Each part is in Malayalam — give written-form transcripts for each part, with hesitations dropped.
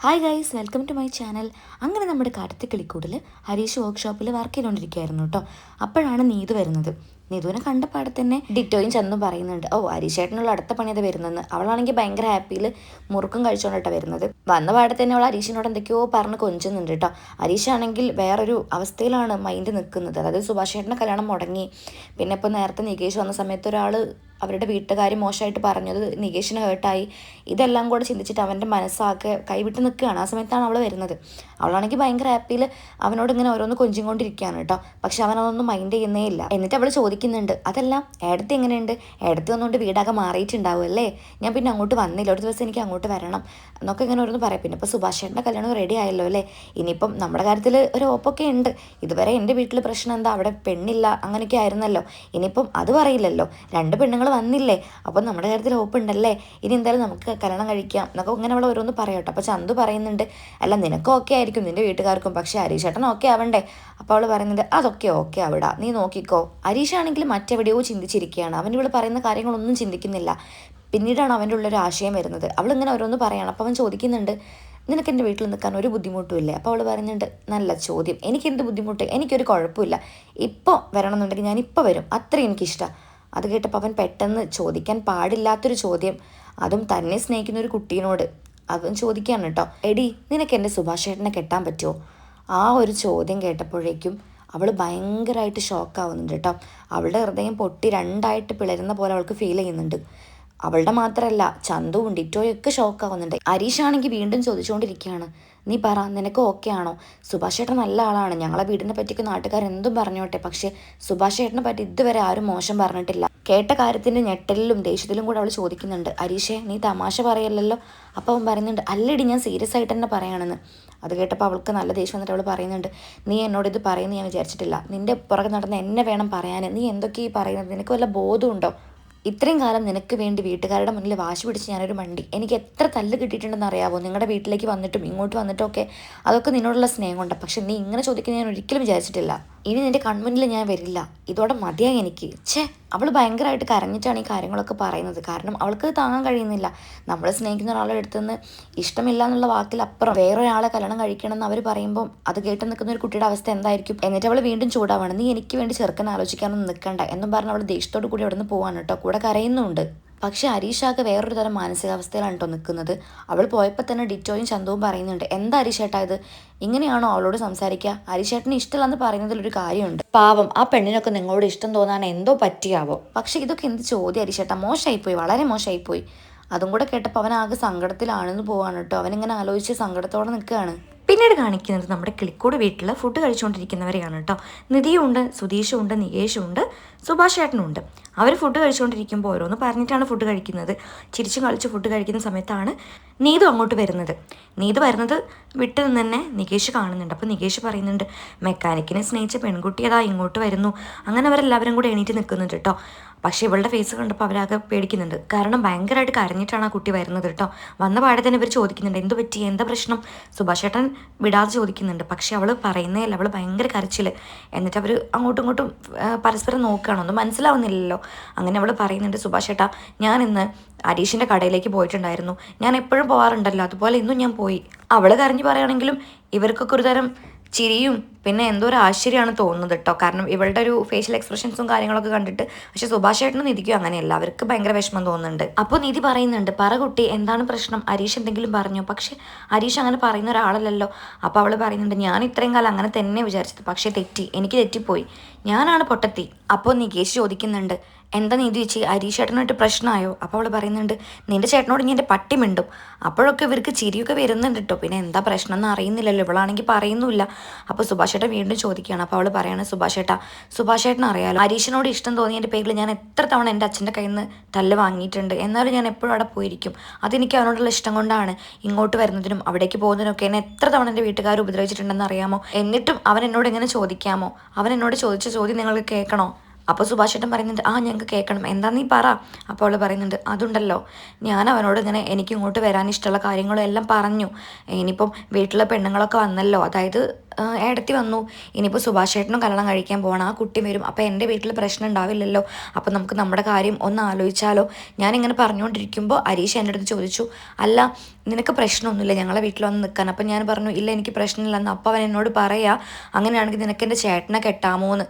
Hi guys, welcome to my channel. അങ്ങനെ നമ്മുടെ കടത്തിക്കിളിക്കൂടിൽ ഹരീഷ് വർക്ക്ഷോപ്പിൽ വർക്ക് ചെയ്തുകൊണ്ടിരിക്കുകയായിരുന്നു കേട്ടോ. അപ്പോഴാണ് നീതു വരുന്നത്. നീതുവിനെ കണ്ടപാടെ തന്നെ ഡിറ്റോയും ചെന്നും പറയുന്നുണ്ട്, ഓ ഹരീഷേട്ടനുള്ള അടുത്ത പണി അത് വരുന്നെന്ന്. അവളാണെങ്കിൽ ഭയങ്കര ഹാപ്പിയിൽ മുറുക്കും കഴിച്ചുകൊണ്ടിട്ടാണ് വരുന്നത്. വന്ന പാടെ തന്നെ അവൾ ഹരീഷിനോട് എന്തൊക്കെയോ പറഞ്ഞ് കൊഞ്ചുന്നുണ്ട് കേട്ടോ. ഹരീഷാണെങ്കിൽ വേറൊരു അവസ്ഥയിലാണ് മൈൻഡ് നിൽക്കുന്നത്. അതായത് സുഭാഷേട്ടൻ്റെ കല്യാണം മുടങ്ങി. പിന്നെ ഇപ്പോൾ നേരത്തെ നികേഷ് വന്ന സമയത്ത് ഒരാൾ അവരുടെ വീട്ടുകാർ മോശമായിട്ട് പറഞ്ഞത് നികേഷിന് ഹേർട്ടായി. ഇതെല്ലാം കൂടെ ചിന്തിച്ചിട്ട് അവൻ്റെ മനസ്സാകെ കൈവിട്ട് നിൽക്കുകയാണ്. ആ സമയത്താണ് അവൾ വരുന്നത്. അവളാണെങ്കിൽ ഭയങ്കര ഹാപ്പിയിൽ അവനോട് ഇങ്ങനെ ഓരോന്ന് കൊഞ്ചിക്കൊണ്ടിരിക്കുകയാണ് കേട്ടോ. പക്ഷെ അവൻ അതൊന്നും മൈൻഡ് ചെയ്യുന്നേ ഇല്ല. എന്നിട്ട് അവൾ ചോദിക്കുന്നുണ്ട്, അതെല്ലാം ഏടത്തി എങ്ങനെയുണ്ട്? ഏടത്തി വന്നുകൊണ്ട് വീടാകെ മാറിയിട്ടുണ്ടാവും അല്ലേ? ഞാൻ പിന്നെ അങ്ങോട്ട് വന്നില്ല, ഒരു ദിവസം എനിക്ക് അങ്ങോട്ട് വരണം എന്നൊക്കെ ഇങ്ങനെ ഓരോന്ന് പറയാം. പിന്നെ ഇപ്പോൾ സുഭാഷേട്ടൻ്റെ കല്യാണം റെഡി ആയല്ലോ അല്ലേ? ഇനിയിപ്പം നമ്മുടെ കാര്യത്തിൽ ഒരു ഓപ്പൊക്കെ ഉണ്ട്. ഇതുവരെ എൻ്റെ വീട്ടിൽ പ്രശ്നം എന്താ, അവിടെ പെണ്ണില്ല അങ്ങനെയൊക്കെ ആയിരുന്നല്ലോ. ഇനിയിപ്പം അത് പറയില്ലല്ലോ. രണ്ട് പെണ്ണുങ്ങൾ വന്നില്ലേ, അപ്പം നമ്മുടെ കാര്യത്തിൽ ഉണ്ടല്ലേ, ഇനി എന്തായാലും നമുക്ക് കല്യാണം കഴിക്കാം എന്നൊക്കെ ഇങ്ങനെ അവൾ ഓരോന്ന് പറയട്ടോ. അപ്പോൾ ചന്തു പറയുന്നുണ്ട്, അല്ല നിനക്കും ഓക്കെ ആയിരിക്കും, നിൻ്റെ വീട്ടുകാർക്കും, പക്ഷേ ഹരീഷേട്ടൻ ഓക്കെ ആവണ്ടേ? അപ്പോൾ അവൾ പറയുന്നുണ്ട്, അതൊക്കെ ഓക്കെ ആവിടാ, നീ നോക്കിക്കോ. ഹരീഷാണെങ്കിൽ മറ്റെവിടെയോ ചിന്തിച്ചിരിക്കുകയാണ്. അവൻ ഇവൾ പറയുന്ന കാര്യങ്ങളൊന്നും ചിന്തിക്കുന്നില്ല. പിന്നീടാണ് അവൻ്റെ ഉള്ളൊരു ആശയം വരുന്നത്. അവളിങ്ങനെ ഓരോന്ന് പറയണം. അപ്പോൾ അവൻ ചോദിക്കുന്നുണ്ട്, നിനക്ക് എൻ്റെ വീട്ടിൽ നിൽക്കാൻ ഒരു ബുദ്ധിമുട്ടും ഇല്ലേ? അപ്പോൾ അവൾ പറയുന്നുണ്ട്, നല്ല ചോദ്യം, എനിക്കെന്ത് ബുദ്ധിമുട്ട്? എനിക്കൊരു കുഴപ്പമില്ല. ഇപ്പോൾ വരണം എന്നുണ്ടെങ്കിൽ ഞാൻ ഇപ്പോൾ വരും, അത്രയും എനിക്കിഷ്ടമാണ്. അത് കേട്ടപ്പോൾ അവൻ പെട്ടെന്ന് ചോദിക്കാൻ പാടില്ലാത്തൊരു ചോദ്യം, അതും തന്നെ സ്നേഹിക്കുന്ന ഒരു കുട്ടീനോട് അവൻ ചോദിക്കുകയാണ് കേട്ടോ, എടി നിനക്ക് എൻ്റെ സുഭാഷേട്ടനെ കെട്ടാൻ പറ്റുമോ? ആ ഒരു ചോദ്യം കേട്ടപ്പോഴേക്കും അവൾ ഭയങ്കരമായിട്ട് ഷോക്കാവുന്നുണ്ട് കേട്ടോ. അവളുടെ ഹൃദയം പൊട്ടി രണ്ടായിട്ട് പിളരുന്ന പോലെ അവൾക്ക് ഫീൽ ചെയ്യുന്നുണ്ട്. അവളുടെ മാത്രമല്ല, ചന്തുവും ഡിറ്റോയും ഒക്കെ ഷോക്കാവുന്നുണ്ട്. ഹരീഷാണെങ്കിൽ വീണ്ടും ചോദിച്ചുകൊണ്ടിരിക്കുകയാണ്, നീ പറ, നിനക്ക് ഓക്കെ ആണോ? സുഭാഷ് ചേട്ടൻ നല്ല ആളാണ്, ഞങ്ങളെ വീടിനെ പറ്റിയൊക്കെ നാട്ടുകാരെന്തും പറഞ്ഞോട്ടെ, പക്ഷേ സുഭാഷ് ചേട്ടനെ പറ്റി ഇതുവരെ ആരും മോശം പറഞ്ഞിട്ടില്ല. കേട്ട കാര്യത്തിൻ്റെ ഞെട്ടലിലും ദേഷ്യത്തിലും കൂടെ അവൾ ചോദിക്കുന്നുണ്ട്, ഹരീഷേ നീ തമാശ പറയല്ലല്ലോ? അപ്പോൾ അവൻ പറയുന്നുണ്ട്, അല്ലടി ഞാൻ സീരിയസ് ആയിട്ട് തന്നെ പറയുകയാണെന്ന്. അത് കേട്ടപ്പോൾ അവൾക്ക് നല്ല ദേഷ്യം വന്നിട്ട് അവൾ പറയുന്നുണ്ട്, നീ എന്നോട് ഇത് പറയുന്നത് ഞാൻ വിചാരിച്ചിട്ടില്ല. നിൻ്റെ പുറകെ നടന്ന് എന്നെ വേണം പറയാൻ. നീ എന്തൊക്കെയാ ഈ പറയുന്നത്? നിനക്ക് വല്ല ബോധമുണ്ടോ? ഇത്രയും കാലം നിനക്ക് വേണ്ടി വീട്ടുകാരുടെ മുന്നിൽ വാശി പിടിച്ച് ഞാനൊരു മണ്ടി. എനിക്ക് എത്ര തല്ല് കിട്ടിയിട്ടുണ്ടെന്ന് അറിയാമോ? നിങ്ങളുടെ വീട്ടിലേക്ക് വന്നിട്ടും ഇങ്ങോട്ട് വന്നിട്ടും ഒക്കെ. അതൊക്കെ നിന്നോടുള്ള സ്നേഹം കൊണ്ട്. പക്ഷെ നീ ഇങ്ങനെ ചോദിക്കുന്നത് ഞാൻ ഒരിക്കലും വിചാരിച്ചിട്ടില്ല. ഇനി നിൻ്റെ കൺമുന്നിൽ ഞാൻ വരില്ല. ഇതോടെ മതിയായി എനിക്ക്. അവൾ ഭയങ്കരമായിട്ട് കരഞ്ഞിട്ടാണ് ഈ കാര്യങ്ങളൊക്കെ പറയുന്നത്. കാരണം അവൾക്ക് താങ്ങാൻ കഴിയുന്നില്ല. നമ്മൾ സ്നേഹിക്കുന്ന ഒരാളുടെ അടുത്തുനിന്ന് ഇഷ്ടമില്ല എന്നുള്ള വാക്കിലപ്പുറം വേറൊരാളെ കല്യാണം കഴിക്കണമെന്ന് അവർ പറയുമ്പോൾ അത് കേട്ട് നിൽക്കുന്ന ഒരു കുട്ടിയുടെ അവസ്ഥ എന്തായിരിക്കും? എന്നിട്ട് അവൾ വീണ്ടും ചൂടാവാണ്, നീ എനിക്ക് വേണ്ടി ചെറുക്കൻ ആലോചിക്കാനൊന്നും നിൽക്കണ്ട എന്നും പറഞ്ഞ് അവൾ ദേഷ്യത്തോടു കൂടി അവിടെ നിന്ന് പോവാണ് കേട്ടോ. കൂടെ കരയുന്നുണ്ട്. പക്ഷെ ഹരീഷാക്ക് വേറൊരു തരം മാനസികാവസ്ഥയിലാണ് കേട്ടോ നിൽക്കുന്നത്. അവൾ പോയപ്പോൾ തന്നെ ഡിറ്റോയും ചന്തവും പറയുന്നുണ്ട്, എന്താ ഹരീഷേട്ടാ ഇത്? ഇങ്ങനെയാണോ അവളോട് സംസാരിക്കുക? ഹരീഷേട്ടന് ഇഷ്ടമല്ലെന്ന് പറയുന്നതിലൊരു കാര്യമുണ്ട്. പാവം ആ പെണ്ണിനൊക്കെ നിങ്ങളോട് ഇഷ്ടം തോന്നാൻ എന്തോ പറ്റിയാവോ? പക്ഷെ ഇതൊക്കെ എന്ത് ചോദ്യം ഹരീഷേട്ടാ? മോശമായിപ്പോയി, വളരെ മോശമായിപ്പോയി. അതും കൂടെ കേട്ടപ്പോൾ അവനാകെ സങ്കടത്തിലാണെന്ന് പോവാണ് കേട്ടോ. അവനിങ്ങനെ ആലോചിച്ച് സങ്കടത്തോടെ നിൽക്കുകയാണ്. പിന്നീട് കാണിക്കുന്നത് നമ്മുടെ കിളിക്കൂട് വീട്ടിൽ ഫുഡ് കഴിച്ചുകൊണ്ടിരിക്കുന്നവരെയാണ് കേട്ടോ. നിധിയും ഉണ്ട്, സുധീഷും ഉണ്ട്, നികേഷും ഉണ്ട്, സുഭാഷ് ചേട്ടനും ഉണ്ട്. അവർ ഫുഡ് കഴിച്ചുകൊണ്ടിരിക്കുമ്പോൾ ഓരോന്ന് പറഞ്ഞിട്ടാണ് ഫുഡ് കഴിക്കുന്നത്. ചിരിച്ചും കളിച്ച് ഫുഡ് കഴിക്കുന്ന സമയത്താണ് നീതു അങ്ങോട്ട് വരുന്നത്. നീതു വരുന്നത് വിട്ട് നിന്ന് തന്നെ നികേഷ് കാണുന്നുണ്ട്. അപ്പോൾ നികേഷ് പറയുന്നുണ്ട്, മെക്കാനിക്കിനെ സ്നേഹിച്ച പെൺകുട്ടി അതാ ഇങ്ങോട്ട് വരുന്നു. അങ്ങനെ അവരെല്ലാവരും കൂടെ എണീറ്റ് നിൽക്കുന്നുണ്ട് കേട്ടോ. പക്ഷേ ഇവളുടെ ഫേസ് കണ്ടപ്പോൾ അവരാകെ പേടിക്കുന്നുണ്ട്. കാരണം ഭയങ്കരമായിട്ട് കരഞ്ഞിട്ടാണ് ആ കുട്ടി വരുന്നത് കേട്ടോ. വന്ന പാടെ തന്നെ ഇവർ ചോദിക്കുന്നുണ്ട്, എന്ത് പറ്റി, എന്താ പ്രശ്നം? സുഭാഷ് ചേട്ടൻ വിടാതെ ചോദിക്കുന്നുണ്ട്. പക്ഷെ അവൾ പറയുന്നേയല്ല, അവൾ ഭയങ്കര കരച്ചിൽ. എന്നിട്ട് അവർ അങ്ങോട്ടും ഇങ്ങോട്ടും പരസ്പരം നോക്കുകയാണ്, ഒന്നും മനസ്സിലാവുന്നില്ലല്ലോ. അങ്ങനെ അവൾ പറയുന്നുണ്ട്, സുഭാഷ് ചേട്ടാ ഞാൻ ഇന്ന് ഹരീഷിൻ്റെ കടയിലേക്ക് പോയിട്ടുണ്ടായിരുന്നു. ഞാൻ എപ്പോഴും പോകാറുണ്ടല്ലോ, അതുപോലെ ഇന്നും ഞാൻ പോയി. അവൾ കരഞ്ഞു പറയുകയാണെങ്കിലും ഇവർക്കൊക്കെ ഒരു തരം ചിരിയും പിന്നെ എന്തോ ഒരു ആശ്ചര്യമാണ് തോന്നുന്നത് കേട്ടോ. കാരണം ഇവളുടെ ഒരു ഫേഷ്യൽ എക്സ്പ്രഷൻസും കാര്യങ്ങളൊക്കെ കണ്ടിട്ട്. പക്ഷെ സുഭാഷ് ചേട്ടനും നിധിക്കും അങ്ങനെയല്ല, അവർക്ക് ഭയങ്കര വിഷമം തോന്നുന്നുണ്ട്. അപ്പോൾ നിധി പറയുന്നുണ്ട്, പറ കുട്ടി എന്താണ് പ്രശ്നം? ഹരീഷ് എന്തെങ്കിലും പറഞ്ഞോ? പക്ഷെ ഹരീഷ് അങ്ങനെ പറയുന്ന ഒരാളല്ലല്ലോ. അപ്പോൾ അവൾ പറയുന്നുണ്ട്, ഞാൻ ഇത്രയും കാലം അങ്ങനെ തന്നെ വിചാരിച്ചത്, പക്ഷേ എനിക്ക് തെറ്റിപ്പോയി, ഞാനാണ് പൊട്ടത്തി. അപ്പോൾ നികേഷ് ചോദിക്കുന്നുണ്ട്, എന്താ നീതി ചേച്ചി, ഹരീഷ് ചേട്ടനായിട്ട് പ്രശ്നമായോ? അപ്പോൾ അവൾ പറയുന്നുണ്ട്, നിൻ്റെ ചേട്ടനോട് ഇനി എൻ്റെ പട്ടി മിണ്ടും. അപ്പോഴൊക്കെ ഇവർക്ക് ചിരിയൊക്കെ വരുന്നുണ്ട് കേട്ടോ. പിന്നെ എന്താ പ്രശ്നം എന്ന് അറിയുന്നില്ലല്ലോ, ഇവളാണെങ്കിൽ പറയുന്നില്ല. അപ്പോൾ സുഭാഷ് ചേട്ടൻ വീണ്ടും ചോദിക്കുകയാണ്. അപ്പോൾ അവൾ പറയാണ്, സുഭാഷ് ചേട്ടൻ അറിയാലോ, ഹരീഷിനോട് ഇഷ്ടം തോന്നിയതിൻ്റെ പേരിൽ ഞാൻ എത്ര തവണ എൻ്റെ അച്ഛൻ്റെ കയ്യിൽ നിന്ന് തല്ല് വാങ്ങിയിട്ടുണ്ട്. എന്നാലും ഞാൻ എപ്പോഴും അവിടെ പോയിരിക്കും. അതെനിക്ക് അവനോടുള്ള ഇഷ്ടം കൊണ്ടാണ്. ഇങ്ങോട്ട് വരുന്നതിനും അവിടേക്ക് പോകുന്നതിനൊക്കെ എന്നെ എത്ര തവണ എൻ്റെ വീട്ടുകാർ ഉപദ്രവിച്ചിട്ടുണ്ടെന്ന് അറിയാമോ? എന്നിട്ടും അവൻ എന്നോട് എങ്ങനെ ചോദിക്കാമോ? അവൻ എന്നോട് ചോദിച്ച ചോദ്യം നിങ്ങൾക്ക് കേൾക്കണോ? അപ്പോൾ സുഭാഷ് ചേട്ടൻ പറയുന്നുണ്ട് ഞങ്ങൾക്ക് കേൾക്കണം, എന്താ നീ പറ. അപ്പോൾ അവൾ പറയുന്നുണ്ട് അതുണ്ടല്ലോ, ഞാൻ അവനോട് ഇങ്ങനെ എനിക്ക് ഇങ്ങോട്ട് വരാൻ ഇഷ്ടമുള്ള കാര്യങ്ങളും എല്ലാം പറഞ്ഞു. ഇനിയിപ്പം വീട്ടിലെ പെണ്ണുങ്ങളൊക്കെ വന്നല്ലോ, അതായത് ഏടത്തി വന്നു, ഇനിയിപ്പോൾ സുഭാഷ് ചേട്ടനും കല്യാണം കഴിക്കാൻ പോകണം, ആ കുട്ടി വരും, അപ്പോൾ എൻ്റെ വീട്ടിൽ പ്രശ്നം ഉണ്ടാവില്ലല്ലോ, അപ്പോൾ നമുക്ക് നമ്മുടെ കാര്യം ഒന്ന് ആലോചിച്ചാലോ. ഞാനിങ്ങനെ പറഞ്ഞുകൊണ്ടിരിക്കുമ്പോൾ അരീഷ് എൻ്റെ അടുത്ത് ചോദിച്ചു, അല്ല നിനക്ക് പ്രശ്നമൊന്നുമില്ല ഞങ്ങളെ വീട്ടിൽ വന്ന് നിൽക്കാൻ. അപ്പം ഞാൻ പറഞ്ഞു ഇല്ല എനിക്ക് പ്രശ്നമില്ലെന്ന്. അപ്പോൾ അവൻ എന്നോട് പറയാ അങ്ങനെയാണെങ്കിൽ നിനക്ക് എൻ്റെ ചേട്ടനെ കെട്ടാമോന്ന്.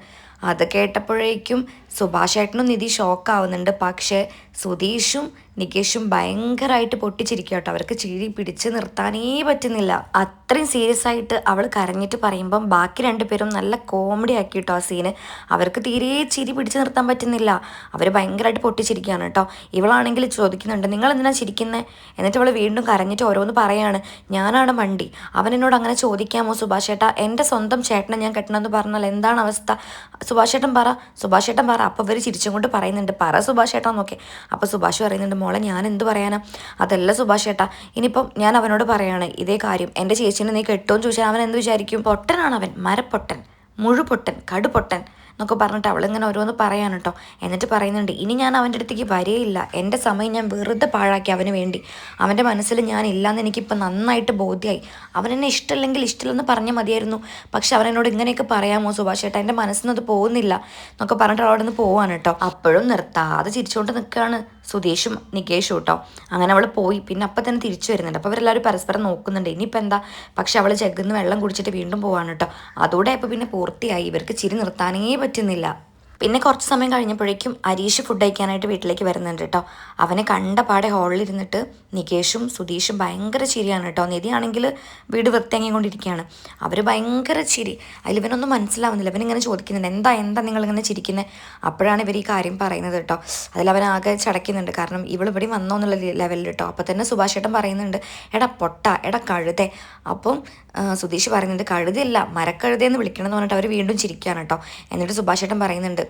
അത് കേട്ടപ്പോഴേക്കും സുഭാഷ് ഏട്ടനും നിധി ഷോക്കാവുന്നുണ്ട്. പക്ഷേ സുധീഷും നികേഷും ഭയങ്കരമായിട്ട് പൊട്ടിച്ചിരിക്കുക കേട്ടോ. അവർക്ക് ചിരി പിടിച്ച് നിർത്താനേ പറ്റുന്നില്ല. അത്രയും സീരിയസ് ആയിട്ട് അവൾ കരഞ്ഞിട്ട് പറയുമ്പം ബാക്കി രണ്ടുപേരും നല്ല കോമഡി ആക്കി കേട്ടോ ആ സീന്. അവർക്ക് തീരെ ചിരി പിടിച്ച് നിർത്താൻ പറ്റുന്നില്ല. അവർ ഭയങ്കരമായിട്ട് പൊട്ടിച്ചിരിക്കുകയാണ് കേട്ടോ. ഇവളാണെങ്കിൽ ചോദിക്കുന്നുണ്ട് നിങ്ങൾ എന്തിനാ ചിരിക്കുന്നത്. എന്നിട്ട് അവൾ വീണ്ടും കരഞ്ഞിട്ട് ഓരോന്ന് പറയാണ്, ഞാനാണ് മണ്ടി, അവൻ എന്നോട് അങ്ങനെ ചോദിക്കാമോ സുഭാഷ് ഏട്ടാ, എൻ്റെ സ്വന്തം ചേട്ടനെ ഞാൻ കെട്ടണമെന്ന് പറഞ്ഞാൽ എന്താണ് അവസ്ഥ, സുഭാഷ് ഏട്ടൻ പറ, സുഭാഷ് ഏട്ടൻ പറ. അപ്പോൾ ഇവർ ചിരിച്ചും കൊണ്ട് പറയുന്നുണ്ട് പറ സുഭാഷ് ഏട്ടാ നോക്കെ. അപ്പോൾ സുഭാഷ് പറയുന്നുണ്ട് മോളെ ഞാൻ എന്ത് പറയാനാ, അതല്ല സുഭാഷ് ഏട്ടാ, ഇനിയിപ്പം ഞാൻ അവനോട് പറയാണ് ഇതേ കാര്യം, എൻ്റെ ചേച്ചീനെ നീ കെട്ടുമെന്ന് ചോദിച്ചാൽ അവൻ എന്ത് വിചാരിക്കും, പൊട്ടനാണ് അവൻ, മരപ്പൊട്ടൻ, മുഴുപൊട്ടൻ, കടുപൊട്ടൻ എന്നൊക്കെ പറഞ്ഞിട്ട് അവളിങ്ങനെ ഓരോന്ന് പറയാൻ കേട്ടോ. എന്നിട്ട് പറയുന്നുണ്ട് ഇനി ഞാൻ അവൻ്റെ അടുത്തേക്ക് വരേയില്ല, എൻ്റെ സമയം ഞാൻ വെറുതെ പാഴാക്കി അവന് വേണ്ടി, അവൻ്റെ മനസ്സിൽ ഞാൻ ഇല്ലയെന്ന് എനിക്കിപ്പോൾ നന്നായിട്ട് ബോധ്യമായി, അവനെന്നെ ഇഷ്ടമല്ലെങ്കിൽ ഇഷ്ടമില്ലെന്ന് പറഞ്ഞാൽ മതിയായിരുന്നു, പക്ഷെ അവനെന്നോട് ഇങ്ങനെയൊക്കെ പറയാമോ സുഭാഷ് ചേട്ടാ, എൻ്റെ മനസ്സിൽ നിന്ന് അത് പോകുന്നില്ല എന്നൊക്കെ പറഞ്ഞിട്ട് അവിടെ നിന്ന് പോവാണ് കേട്ടോ. അപ്പോഴും നിർത്താതെ ചിരിച്ചുകൊണ്ട് നിൽക്കുകയാണ് സുധീഷും നികേഷും കേട്ടോ. അങ്ങനെ അവൾ പോയി. പിന്നെ അപ്പം തന്നെ തിരിച്ചു വരുന്നുണ്ട്. അപ്പോൾ അവരെല്ലാവരും പരസ്പരം നോക്കുന്നുണ്ട് ഇനിയിപ്പോൾ എന്താ. പക്ഷെ അവൾ ജഗ്ഗിന്ന് വെള്ളം കുടിച്ചിട്ട് വീണ്ടും പോവാണ് കേട്ടോ. അതോടെ അപ്പോൾ പിന്നെ പൂർത്തിയായി. ഇവർക്ക് ചിരി നിർത്താനേ പറ്റുന്നില്ല. പിന്നെ കുറച്ച് സമയം കഴിഞ്ഞപ്പോഴേക്കും അരീഷ് ഫുഡ് കഴിക്കാനായിട്ട് വീട്ടിലേക്ക് വരുന്നുണ്ട് കേട്ടോ. അവനെ കണ്ട പാടെ ഹാളിലിരുന്നിട്ട് നികേഷും സുധീഷും ഭയങ്കര ചിരിയാണ് കേട്ടോ. നിധിയാണെങ്കിൽ വീട് വൃത്തിയാങ്ങിക്കൊണ്ടിരിക്കുകയാണ്. അവർ ഭയങ്കര ചിരി. അതിലിവനൊന്നും മനസ്സിലാവുന്നില്ല. ഇവനിങ്ങനെ ചോദിക്കുന്നുണ്ട് എന്താ എന്താ നിങ്ങളിങ്ങനെ ചിരിക്കുന്നത്. അപ്പോഴാണ് ഇവർ ഈ കാര്യം പറയുന്നത് കേട്ടോ. അതിലവനാകെ ചടയ്ക്കുന്നുണ്ട്. കാരണം ഇവളിവിടെ വന്നോ എന്നുള്ള ലെവലിൽ കേട്ടോ. അപ്പോൾ തന്നെ സുഭാഷ് ഏട്ടൻ പറയുന്നുണ്ട് എടാ പൊട്ട, എടാ കഴുതേ. അപ്പം സുധീഷ് പറയുന്നുണ്ട് കഴുതയല്ല മരക്കഴുതയെന്ന് വിളിക്കണം എന്ന് പറഞ്ഞിട്ട് അവർ വീണ്ടും ചിരിക്കുകയാണ് കേട്ടോ. എന്നിട്ട് സുഭാഷ് ഏട്ടൻ പറയുന്നുണ്ട്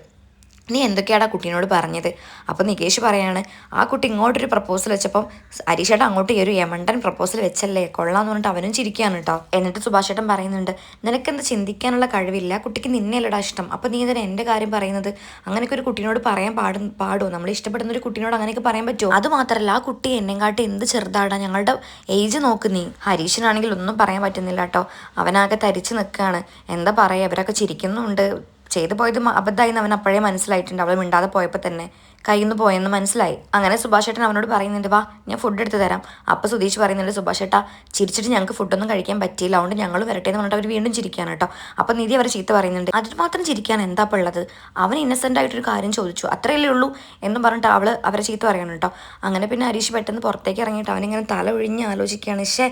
നീ എന്തൊക്കെയാടാ കുട്ടീനോട് പറഞ്ഞത്. അപ്പോൾ നികേഷ് പറയാണ് ആ കുട്ടി ഇങ്ങോട്ടൊരു പ്രപ്പോസൽ വെച്ചപ്പം അരീഷേട്ടൻ അങ്ങോട്ട് ഈ ഒരു യമണ്ടൻ പ്രപ്പോസൽ വെച്ചല്ലേ കൊള്ളാന്ന് പറഞ്ഞിട്ട് അവനും ചിരിക്കുകയാണ് കേട്ടോ. എന്നിട്ട് സുഭാഷ് ഏട്ടൻ പറയുന്നുണ്ട് നിനക്കെന്ത് ചിന്തിക്കാനുള്ള കഴിവില്ല, കുട്ടിക്ക് നിന്നെയല്ലടാ ഇഷ്ടം, അപ്പോൾ നീ ഇതിന് എൻ്റെ കാര്യം പറയുന്നത്. അങ്ങനെയൊക്കെ ഒരു കുട്ടീനോട് പറയാൻ പാടുമോ, നമ്മൾ ഇഷ്ടപ്പെടുന്ന ഒരു കുട്ടീനോട് അങ്ങനെയൊക്കെ പറയാൻ പറ്റുമോ. അത് മാത്രമല്ല ആ കുട്ടി എന്നെങ്കാട്ടി എന്ത് ചെറുതാടാ, ഞങ്ങളുടെ ഏജ് നോക്ക് നീ. ഹരീഷിനാണെങ്കിൽ ഒന്നും പറയാൻ പറ്റുന്നില്ല കേട്ടോ. അവനാകെ തരിച്ച് നിൽക്കുകയാണ്. എന്താ പറയുക, ഇവരൊക്കെ ചിരിക്കുന്നുണ്ട്. ചെയ്തു പോയത് അബദ്ധമായി എന്ന് അവൻ അപ്പോഴേ മനസ്സിലായിട്ടുണ്ട്. അവൾ മിണ്ടാതെ പോയപ്പോൾ തന്നെ കയ്യിൽ നിന്ന് പോയെന്ന് മനസ്സിലായി. അങ്ങനെ സുഭാഷ് ഏട്ടൻ അവനോട് പറയുന്നുണ്ട് വാ ഞാൻ ഫുഡ് എടുത്ത് തരാം. അപ്പോൾ സുധീഷ് പറയുന്നുണ്ട് സുഭാഷ് ഏട്ടാ ചിരിച്ചിട്ട് ഞങ്ങൾക്ക് ഫുഡൊന്നും കഴിക്കാൻ പറ്റിയില്ല, അതുകൊണ്ട് ഞങ്ങൾ വരട്ടെ എന്ന് പറഞ്ഞിട്ട് അവർ വീണ്ടും ചിരിക്കുകയാണ് കേട്ടോ. അപ്പോൾ നിധി അവരെ ചീത്ത പറയുന്നുണ്ട് അതിന് മാത്രം ചിരിക്കാൻ എന്താ ഇപ്പോൾ ഉള്ളത്, അവൻ ഇന്നസെൻ്റ് ആയിട്ടൊരു കാര്യം ചോദിച്ചു അത്രയല്ലേ ഉള്ളൂ എന്നും പറഞ്ഞിട്ട് അവരെ ചീത്ത പറയണം കേട്ടോ. അങ്ങനെ പിന്നെ ഹരീഷ് പെട്ടെന്ന് പുറത്തേക്ക് ഇറങ്ങിയിട്ട് അവനിങ്ങനെ തല ഒഴിഞ്ഞ് ആലോചിക്കുകയാണ് പക്ഷേ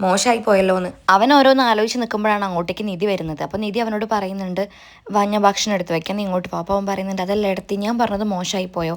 മോശമായി പോയല്ലോ എന്ന്. അവൻ ഓരോന്ന് ആലോചിച്ച് നിൽക്കുമ്പോഴാണ് അങ്ങോട്ടേക്ക് നിധി വരുന്നത്. അപ്പോൾ നിധി അവനോട് പറയുന്നുണ്ട് വാ ഞാൻ ഭക്ഷണം എടുത്ത് വയ്ക്കാൻ, നീ ഇങ്ങോട്ട് പോ. അപ്പോൾ അവൻ പറയുന്നുണ്ട് അതല്ല എടുത്ത് ഞാൻ പറഞ്ഞത് മോശമായി പോയോ.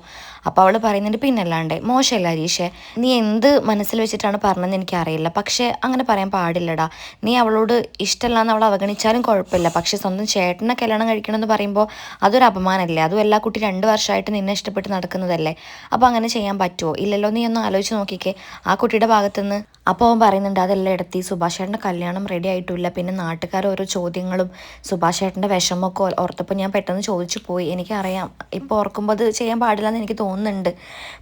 അപ്പോൾ അവൾ പറയുന്നുണ്ട് പിന്നല്ലാണ്ട് മോശമല്ല ഹരീഷേ, നീ എന്ത് മനസ്സിൽ വെച്ചിട്ടാണ് പറഞ്ഞതെന്ന് എനിക്കറിയില്ല, പക്ഷേ അങ്ങനെ പറയാൻ പാടില്ലടാ. നീ അവളോട് ഇഷ്ടമല്ലാന്ന് അവൾ അവഗണിച്ചാലും കുഴപ്പമില്ല, പക്ഷേ സ്വന്തം ചേട്ടനെ കല്യാണം കഴിക്കണമെന്ന് പറയുമ്പോൾ അതൊരു അപമാനമല്ലേ. അതും എല്ലാ കുട്ടി 2 വർഷമായിട്ട് നിന്നെ ഇഷ്ടപ്പെട്ട് നടക്കുന്നതല്ലേ. അപ്പോൾ അങ്ങനെ ചെയ്യാൻ പറ്റുമോ, ഇല്ലല്ലോ. നീ ഒന്ന് ആലോചിച്ച് നോക്കിക്കേ ആ കുട്ടിയുടെ ഭാഗത്തുനിന്ന്. അപ്പോൾ അവൻ പറയുന്നുണ്ട് അതെല്ലാം എടുത്തി സുഭാഷ് ഏട്ടൻ്റെ കല്യാണം റെഡി ആയിട്ടില്ല, പിന്നെ നാട്ടുകാർ ഓരോ ചോദ്യങ്ങളും സുഭാഷ് ഏട്ടൻ്റെ വിഷമമൊക്കെ ഓർത്തപ്പോൾ ഞാൻ പെട്ടെന്ന് ചോദിച്ചു പോയി. എനിക്കറിയാം ഇപ്പോൾ ഓർക്കുമ്പോൾ അത് ചെയ്യാൻ പാടില്ല എന്ന് എനിക്ക് തോന്നുന്നുണ്ട്,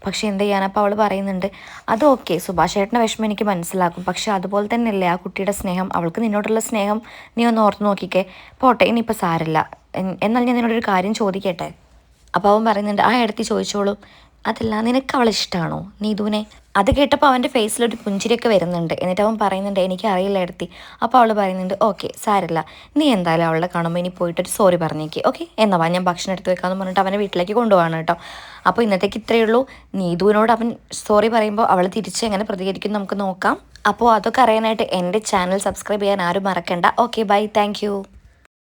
പക്ഷേ എന്ത് ചെയ്യാൻ. അപ്പോൾ അവൾ പറയുന്നുണ്ട് അത് ഓക്കെ, സുഭാഷ് ഏട്ടൻ്റെ വിഷമം എനിക്ക് മനസ്സിലാക്കും, പക്ഷേ അതുപോലെ തന്നെയല്ലേ ആ കുട്ടിയുടെ സ്നേഹം, അവൾക്ക് നിന്നോടുള്ള സ്നേഹം നീ ഒന്ന് ഓർത്ത് നോക്കിക്കേ. പോട്ടെ ഇനിയിപ്പോൾ സാരില്ല, എന്നാൽ ഞാൻ നിന്നോടൊരു കാര്യം ചോദിക്കട്ടെ. അപ്പോൾ അവൻ പറയുന്നുണ്ട് ആ എടുത്തി ചോദിച്ചോളൂ. അതല്ല നിനക്ക് അവളെ ഇഷ്ടമാണോ നീതുവിനെ. അത് കേട്ടപ്പോൾ അവൻ്റെ ഫേസിലൊരു പുഞ്ചിരിയൊക്കെ വരുന്നുണ്ട്. എന്നിട്ട് അവൻ പറയുന്നുണ്ട് എനിക്കറിയില്ല എടുത്തി. അപ്പോൾ അവൾ പറയുന്നുണ്ട് ഓക്കെ സാരില്ല, നീ എന്തായാലും അവളെ കാണുമ്പോൾ ഇനി പോയിട്ടൊരു സോറി പറഞ്ഞേക്ക് ഓക്കെ എന്നാ വാ ഞാൻ ഭക്ഷണം എടുത്ത് വെക്കാമെന്ന് പറഞ്ഞിട്ട് അവനെ വീട്ടിലേക്ക് കൊണ്ടുപോകാണ് കേട്ടോ. അപ്പോൾ ഇന്നത്തേക്ക് ഇത്രയേ ഉള്ളൂ. നീതുവിനോട് അവൻ സോറി പറയുമ്പോൾ അവൾ തിരിച്ച് എങ്ങനെ പ്രതികരിക്കും നമുക്ക് നോക്കാം. അപ്പോൾ അതൊക്കെ അറിയാനായിട്ട് എൻ്റെ ചാനൽ സബ്സ്ക്രൈബ് ചെയ്യാൻ ആരും മറക്കണ്ട. Okay bye, thank